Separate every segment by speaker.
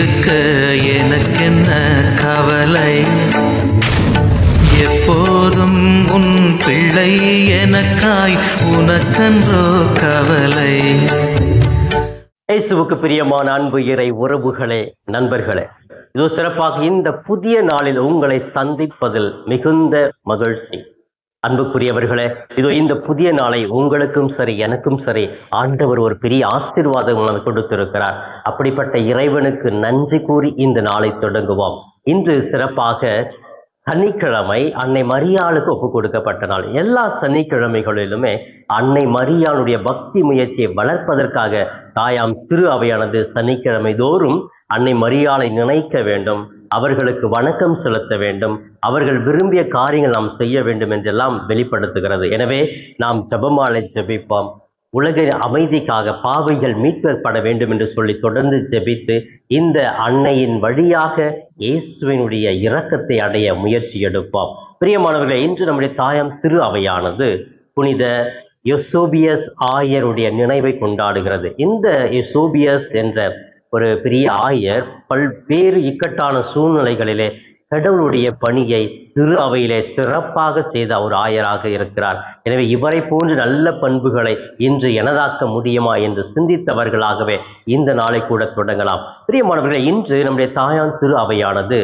Speaker 1: இருக்க எனக்கென்ன கவலை, எப்போதும் உன் பிள்ளை எனக்காய் உனக்கன்றோ கவலை.
Speaker 2: இயேசுவுக்கு பிரியமான அன்பு இறை உறவுகளே, நண்பர்களே, இதோ சிறப்பாக இந்த புதிய நாளில் உங்களை சந்திப்பதில் மிகுந்த மகிழ்ச்சி. அன்புக்குரியவர்களே, இதோ இந்த புதிய நாளை உங்களுக்கும் சரி எனக்கும் சரி ஆண்டவர் ஒரு பெரிய ஆசீர்வாதம் நமக்கு கொடுத்திருக்கிறார். அப்படிப்பட்ட இறைவனுக்கு நன்றி கூறி இந்த நாளை தொடங்குவோம். இன்று சிறப்பாக சனிக்கிழமை அன்னை மரியாளுக்கு ஒப்பு கொடுக்கப்பட்ட நாள். எல்லா சனிக்கிழமைகளிலுமே அன்னை மரியாளுடைய பக்தி முயற்சியை வளர்ப்பதற்காக தாயாம் திரு அவையானது சனிக்கிழமை தோறும் அன்னை மரியாளை நினைக்க வேண்டும், அவர்களுக்கு வணக்கம் செலுத்த வேண்டும், அவர்கள் விரும்பிய காரியங்கள் நாம் செய்ய வேண்டும் என்றெல்லாம் வெளிப்படுத்துகிறது. எனவே நாம் ஜெபமாலை ஜெபிப்போம். உலக அமைதிக்காக பாவிகள் மீட்கப்பட வேண்டும் என்று சொல்லி தொடர்ந்து ஜெபித்து இந்த அன்னையின் வழியாக இயேசுவினுடைய இரக்கத்தை அடைய முயற்சி எடுப்போம். பிரியமானவர்களே, இன்று நம்முடைய தாயாம் திரு அவையானது புனித யூசோபியஸ் ஆயருடைய நினைவை கொண்டாடுகிறது. இந்த யூசோபியஸ் என்ற ஒரு பெரிய ஆயர் பல்வேறு இக்கட்டான சூழ்நிலைகளிலே கடவுளுடைய பணியை திரு அவையிலே சிறப்பாக செய்த ஒரு ஆயராக இருக்கிறார். எனவே இவரை போன்று நல்ல பண்புகளை இன்று எனதாக்க முடியுமா என்று சிந்தித்தவர்களாகவே இந்த நாளை கூட தொடங்கலாம். பிரியமானவர்களே, இன்று நம்முடைய தாயான் திரு அவையானது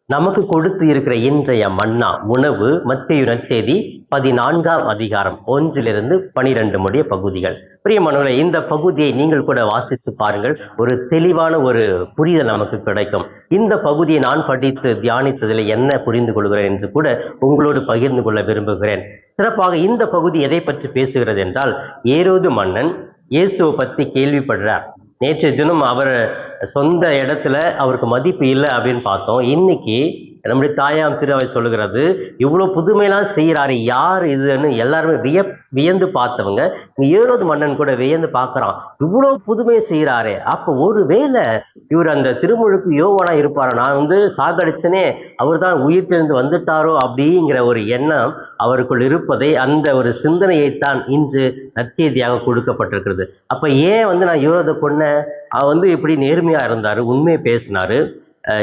Speaker 2: நமக்கு கொடுத்து இருக்கிற இன்றைய மன்னா உணவு மத்தேயு நற்செய்தி 14ஆம் அதிகாரம் 1-12 முடிய பகுதிகள். பிரியமானவர்களே, இந்த பகுதியை நீங்கள் கூட வாசித்து பாருங்கள். ஒரு தெளிவான ஒரு புரிதல் நமக்கு கிடைக்கும். இந்த பகுதியை நான் படித்து தியானித்ததில் என்ன புரிந்து கொள்கிறேன் என்று கூட உங்களோடு பகிர்ந்து கொள்ள விரும்புகிறேன். சிறப்பாக இந்த பகுதி எதை பற்றி பேசுகிறது என்றால், ஏரோது மன்னன் இயேசுவை பற்றி கேள்விப்படுறார். நேற்றைய தினம் அவர் சொந்த இடத்துல அவருக்கு மதிப்பு இல்லை அப்படின்னு பார்த்தோம். இன்னைக்கு நம்முடைய தாயாம் திரு அவை சொல்லுகிறது, இவ்வளோ புதுமையெல்லாம் செய்கிறாரு, யார் இதுன்னு எல்லாருமே வியந்து பார்த்தவங்க ஏரோது மன்னன் கூட வியந்து பார்க்குறான், இவ்வளோ புதுமையை செய்கிறாரே, அப்போ ஒரு வேளை இவர் அந்த திருமுழுக்கு யோவானா இருப்பாரோ, நான் சாகடிச்சனே அவர் தான் உயிர் தெரிந்து வந்துட்டாரோ அப்படிங்கிற ஒரு எண்ணம் அவருக்குள் இருப்பதை, அந்த ஒரு சிந்தனையைத்தான் இன்று நற்செய்தியாக கொடுக்கப்பட்டிருக்கிறது. அப்போ ஏன் நான் ஏரோதை கொன்னேன், அவர் இப்படி நேர்மையா இருந்தாரு, உண்மையை பேசினாரு,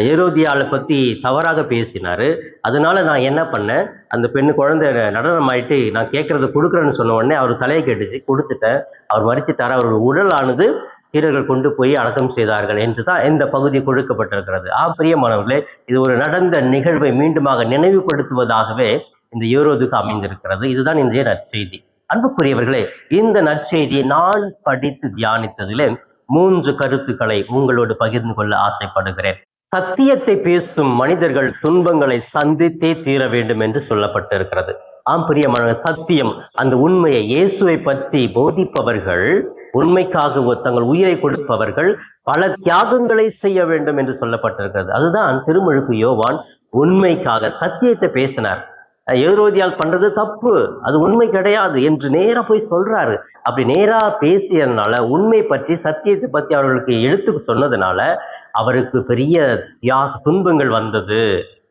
Speaker 2: ஏரோதியாளை பற்றி தவறாக பேசினார், அதனால நான் என்ன பண்ணேன், அந்த பெண்ணு குழந்தை நடனம் ஆயிட்டு நான் கேட்கறத கொடுக்குறேன்னு சொன்ன உடனே அவர் தலையை கேட்டுச்சு, கொடுத்துட்டேன், அவர் மறிச்சிட்டார், அவருடைய உடலானது சீடர்கள் கொண்டு போய் அடக்கம் செய்தார்கள் என்று தான் இந்த பகுதி கொடுக்கப்பட்டிருக்கிறது. பிரியமானவர்களே, இது ஒரு நடந்த நிகழ்வை மீண்டுமாக நினைவுபடுத்துவதாகவே இந்த ஏரோதுக்கு அமைந்திருக்கிறது. இதுதான் இன்றைய நற்செய்தி. அன்புக்குரியவர்களே, இந்த நற்செய்தியை நான் படித்து தியானித்ததிலே 3 கருத்துக்களை உங்களோடு பகிர்ந்து கொள்ள ஆசைப்படுகிறேன். சத்தியத்தை பேசும் மனிதர்கள் துன்பங்களை சந்தித்தே தீர வேண்டும் என்று சொல்லப்பட்டிருக்கிறது. பிரியமான சத்தியம், அந்த உண்மையை இயேசுவை பற்றி போதிப்பவர்கள், உண்மைக்காக தங்கள் உயிரை கொடுப்பவர்கள் பல தியாகங்களை செய்ய வேண்டும் என்று சொல்லப்பட்டிருக்கிறது. அதுதான் திருமுழுக்கு யோவான் உண்மைக்காக சத்தியத்தை பேசினார். ஏரோதியால் பண்றது தப்பு, அது உண்மை கிடையாது என்று நேரா போய் சொல்றாரு. அப்படி நேரா பேசியதுனால, உண்மை பற்றி சத்தியத்தை பற்றி அவர்களுக்கு எடுத்து சொன்னதுனால அவருக்கு பெரிய துன்பங்கள் வந்தது,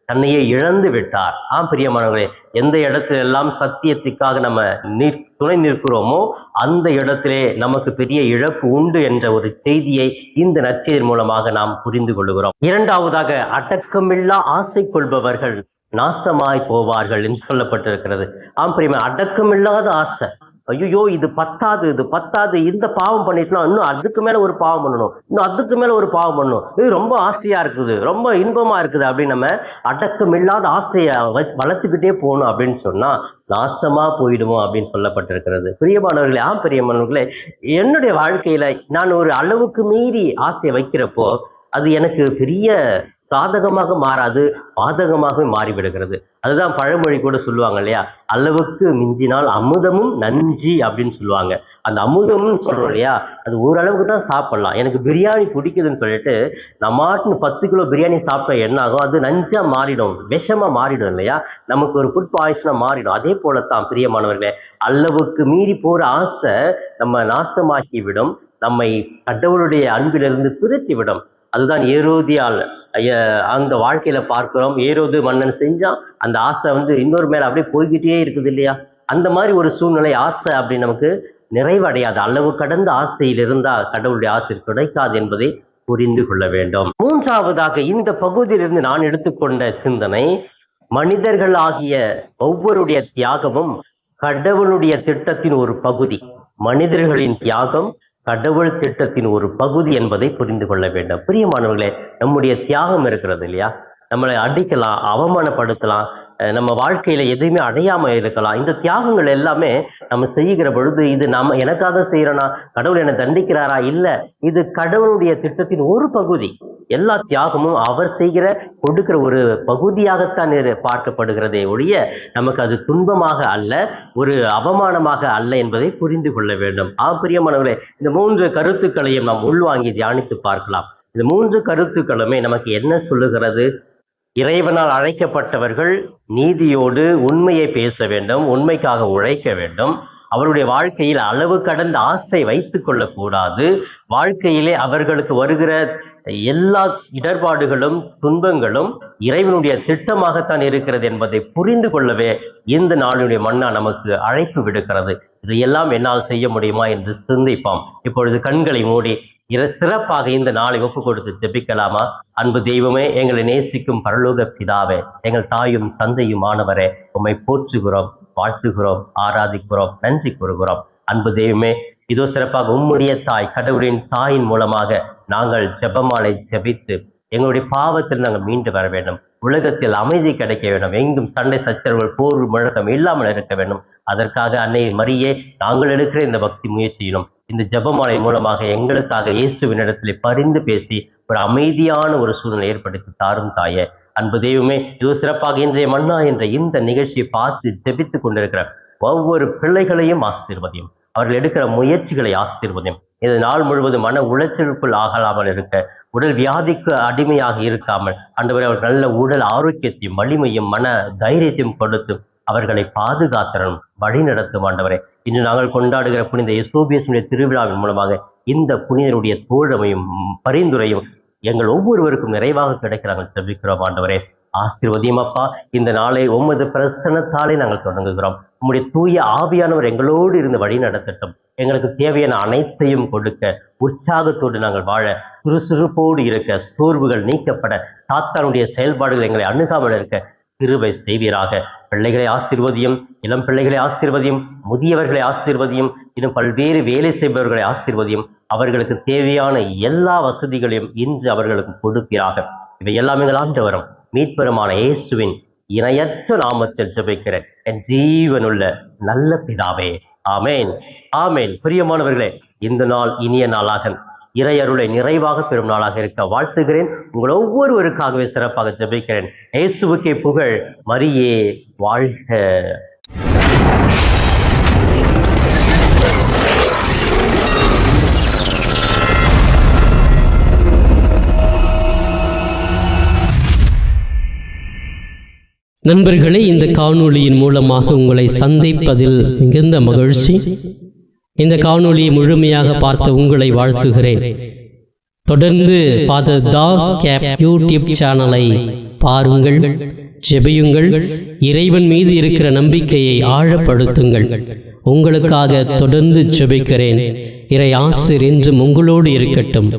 Speaker 2: தன்னையே இழந்து விட்டார். பிரியமானவர்களே, எந்த இடத்துல எல்லாம் சத்தியத்துக்காக நம்ம துணை நிற்கிறோமோ அந்த இடத்திலே நமக்கு பெரிய இழப்பு உண்டு என்ற ஒரு செய்தியை இந்த நற்செய்தி மூலமாக நாம் புரிந்து கொள்கிறோம். இரண்டாவதாக, அடக்கமில்லா ஆசை கொள்பவர்கள் நாசமாய் போவார்கள் என்று சொல்லப்பட்டிருக்கிறது. பிரியமா, அடக்கமில்லாத ஆசை, ஐயோ இது பத்தாது, இது பத்தாது, இந்த பாவம் பண்ணிட்டுனா இன்னும் அதுக்கு மேல ஒரு பாவம் பண்ணணும், இன்னும் அதுக்கு மேல ஒரு பாவம் பண்ணணும், இது ரொம்ப ஆசையா இருக்குது, ரொம்ப இன்பமா இருக்குது அப்படின்னு நம்ம அடக்கமில்லாத ஆசையை வளர்த்துக்கிட்டே போகணும் அப்படின்னு சொன்னா நாசமா போயிடுவோம் அப்படின்னு சொல்லப்பட்டிருக்கிறது. பிரியமானவர்களே, பிரியமானவர்களே, என்னுடைய வாழ்க்கையில நான் ஒரு அளவுக்கு மீறி ஆசையை வைக்கிறப்போ அது எனக்கு பெரிய சாதகமாக மாறாது, பாதகமாக மாறிவிடுகிறது. அதுதான் பழமொழி கூட சொல்லுவாங்க இல்லையா, அளவுக்கு மிஞ்சினால் அமுதமும் நஞ்சி அப்படின்னு சொல்லுவாங்க. அந்த அமுதம்னு சொல்றோம் இல்லையா, அது ஓரளவுக்கு தான் சாப்பிடலாம். எனக்கு பிரியாணி பிடிக்குதுன்னு சொல்லிட்டு நம்மாட்டுன்னு 10 கிலோ பிரியாணி சாப்பிட்டா என்ன ஆகும், அது நஞ்சா மாறிடும், விஷமா மாறிடும் இல்லையா, நமக்கு ஒரு ஃபுட் பாய்சனா மாறிடும். அதே போலத்தான் பிரியமானவர்களே, அளவுக்கு மீறி போற ஆசை நம்ம நாசமாக்கி விடும், நம்மை கடவுளுடைய அன்பிலிருந்து பிரித்து விடும். அதுதான் ஏரோதியால் அந்த வாழ்க்கையில பார்க்கிறோம். ஏரோது மன்னன் செஞ்சான், அந்த ஆசை இன்னொரு மேல அப்படியே போய்கிட்டே இருக்குது இல்லையா. அந்த மாதிரி ஒரு சூழ்நிலை, ஆசை அப்படி நமக்கு நிறைவடையாது. அளவு கடந்த ஆசையில் இருந்தால் கடவுளுடைய ஆசை கிடைக்காது என்பதை புரிந்து கொள்ள வேண்டும். மூன்றாவதாக இந்த பகுதியிலிருந்து நான் எடுத்துக்கொண்ட சிந்தனை, மனிதர்களாகிய ஒவ்வொருடைய தியாகமும் கடவுளுடைய திட்டத்தின் ஒரு பகுதி. மனிதர்களின் தியாகம் கடவுள் திட்டத்தின் ஒரு பகுதி என்பதை புரிந்து கொள்ள வேண்டும். பிரியமானவர்களே, நம்முடைய தியாகம் இருக்கிறது இல்லையா, நம்மளை அடிக்கலாம், அவமானப்படுத்தலாம், நம்ம வாழ்க்கையில எதுவுமே அடையாம இருக்கலாம். இந்த தியாகங்கள் எல்லாமே நம்ம செய்கிற பொழுது இது நம்ம எனக்காக செய்யறோம்னா கடவுள் என்னை தண்டிக்கிறாரா? இல்ல, இது கடவுளுடைய திட்டத்தின் ஒரு பகுதி. எல்லா தியாகமும் அவர் செய்கிற கொடுக்கிற ஒரு பகுதியாகத்தான் பார்க்கப்படுகிறதே ஒழிய நமக்கு அது துன்பமாக அல்ல, ஒரு அவமானமாக அல்ல என்பதை புரிந்து கொள்ள வேண்டும். பிரியமானவர்களே, இந்த 3 கருத்துக்களையும் நாம் உள்வாங்கி தியானித்து பார்க்கலாம். இந்த 3 கருத்துக்களுமே நமக்கு என்ன சொல்லுகிறது? இறைவனால் அழைக்கப்பட்டவர்கள் நீதியோடு உண்மையை பேச வேண்டும், உண்மைக்காக உழைக்க வேண்டும். அவருடைய வாழ்க்கையில் அளவு கடந்த ஆசை வைத்துக் கொள்ளக்கூடாது. வாழ்க்கையிலே அவர்களுக்கு வருகிற எல்லா இடர்பாடுகளும் துன்பங்களும் இறைவனுடைய திட்டமாகத்தான் இருக்கிறது என்பதை புரிந்து கொள்ளவே இந்த நாளுடைய மன்னா நமக்கு அழைப்பு விடுக்கிறது. இதையெல்லாம் என்னால் செய்ய முடியுமா என்று சிந்திப்போம். இப்பொழுது கண்களை மூடி சிறப்பாக இந்த நாளை ஒப்பு கொடுத்து ஜெபிக்கலாமா? அன்பு தெய்வமே, எங்களை நேசிக்கும் பரலோக பிதாவே, எங்கள் தாயும் தந்தையும் ஆனவரே, உம்மை போற்றுகிறோம், வாழ்த்துகிறோம், ஆராதிக்கிறோம், நன்றி கூறுகிறோம். அன்பு தெய்வமே, இதோ சிறப்பாக உம்முடைய தாய் கடவுளின் தாயின் மூலமாக நாங்கள் ஜெபமாலை ஜெபித்து எங்களுடைய பாவத்தில் நாங்கள் மீண்டு வர வேண்டும். உலகத்தில் அமைதி கிடைக்க வேண்டும். எங்கும் சண்டை சச்சரவுகள் போர் முழக்கம் இல்லாமல் இருக்க வேண்டும். அதற்காக அன்னை மரியே, நாங்கள் எடுக்கிற இந்த பக்தி முயற்சியிலும் இந்த ஜெபமாலை மூலமாக எங்களுக்காக இயேசுவினிடத்தில் பரிந்து பேசி ஒரு அமைதியான ஒரு சூழ்நிலை ஏற்படுத்தி தாரும் தாயே. அன்பு தெய்வமே, இது சிறப்பாக இன்றைய மன்னா என்ற இந்த நிகழ்ச்சியை பார்த்து ஜெபித்துக் கொண்டிருக்கிற ஒவ்வொரு பிள்ளைகளையும் ஆசீர்வதியும், அவர்கள் எடுக்கிற முயற்சிகளை ஆசீர்வதியும். இது நாள் முழுவதும் மன உளைச்சலுக்குள் ஆகலாமல் இருக்க, உடல் வியாதிக்கு அடிமையாக இருக்காமல் ஆண்டவரே அவர்கள் நல்ல உடல் ஆரோக்கியத்தையும் வலிமையும் மன தைரியத்தையும் கொடுத்து அவர்களை பாதுகாத்தரணும், வழி நடத்தும். ஆண்டவரே, இன்று நாங்கள் கொண்டாடுகிற புனித யசோபியஸுடைய திருவிழாவின் மூலமாக இந்த புனிதருடைய தோழமையும் பரிந்துரையும் எங்கள் ஒவ்வொருவருக்கும் நிறைவாக கிடைக்கிறாங்க ஜெபிக்கிறோம். ஆண்டவரே, ஆசீர்வதியும் அப்பா. இந்த நாளை உமது பிரசன்னத்தாலே நாங்கள் தொடங்குகிறோம். உம்முடைய தூய ஆவியானவர் எங்களோடு இருந்து வழி நடத்தட்டும். எங்களுக்கு தேவையான அனைத்தையும் கொடுக்க, உற்சாகத்தோடு நாங்கள் வாழ, சுறுசுறுப்போடு இருக்க, சோர்வுகள் நீக்கப்பட, சாத்தானுடைய செயல்பாடுகள் எங்களை அணுகாமல் இருக்க கிருபை செய்வீராக. பிள்ளைகளை ஆசீர்வதியும், இளம் பிள்ளைகளை ஆசீர்வதியும், முதியவர்களை ஆசீர்வதியும், இன்னும் பல்வேறு வேலை செய்பவர்களை ஆசீர்வதியும். அவர்களுக்கு தேவையான எல்லா வசதிகளையும் இன்று அவர்களுக்கு கொடுப்பீராக. இவை எல்லாம் எங்கள் ஆண்டவரும் மீட்பெருமான இயேசுவின் இணையற்ற நாமத்தில் ஜெபிக்கிறேன் என் ஜீவனுள்ள நல்ல பிதாவே, ஆமேன், ஆமேன். பிரியமானவர்களே, இந்த நாள் இனிய நாளாக, இறையருளை நிறைவாக பெறும் நாளாக இருக்க வாழ்த்துகிறேன். உங்கள் ஒவ்வொருவருக்காகவே சிறப்பாக ஜெபிக்கிறேன். இயேசுவுக்கே புகழ், மரியே வாழ்க.
Speaker 3: நண்பர்களே, இந்த காணொளியின் மூலமாக உங்களை சந்திப்பதில் மிகுந்த மகிழ்ச்சி. இந்த காணொளியை முழுமையாக பார்த்த உங்களை வாழ்த்துகிறேன். தொடர்ந்து ஃபாதர் தாஸ் கேப் யூடியூப் சேனலை பாருங்கள், ஜெபியுங்கள், இறைவன் மீது இருக்கிற நம்பிக்கையை ஆழப்படுத்துங்கள். உங்களுக்காக தொடர்ந்து ஜெபிக்கிறேன். இறை ஆசிர் என்றும் உங்களோடு இருக்கட்டும்.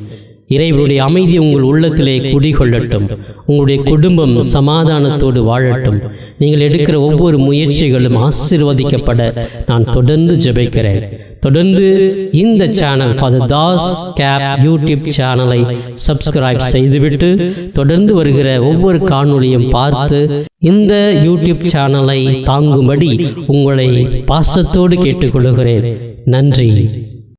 Speaker 3: இறைவனுடைய அமைதி உங்கள் உள்ளத்திலே குடிகொள்ளட்டும். உங்களுடைய குடும்பம் சமாதானத்தோடு வாழட்டும். நீங்கள் எடுக்கிற ஒவ்வொரு முயற்சிகளும் ஆசீர்வதிக்கப்பட நான் தொடர்ந்து ஜெபிக்கிறேன். தொடர்ந்து இந்த channel father Das cap YouTube சேனலை சப்ஸ்கிரைப் செய்துவிட்டு தொடர்ந்து வருகிற ஒவ்வொரு காணொளியும் பார்த்து இந்த யூடியூப் சேனலை தாங்கும்படி உங்களை பாசத்தோடு கேட்டுக்கொள்கிறேன். நன்றி.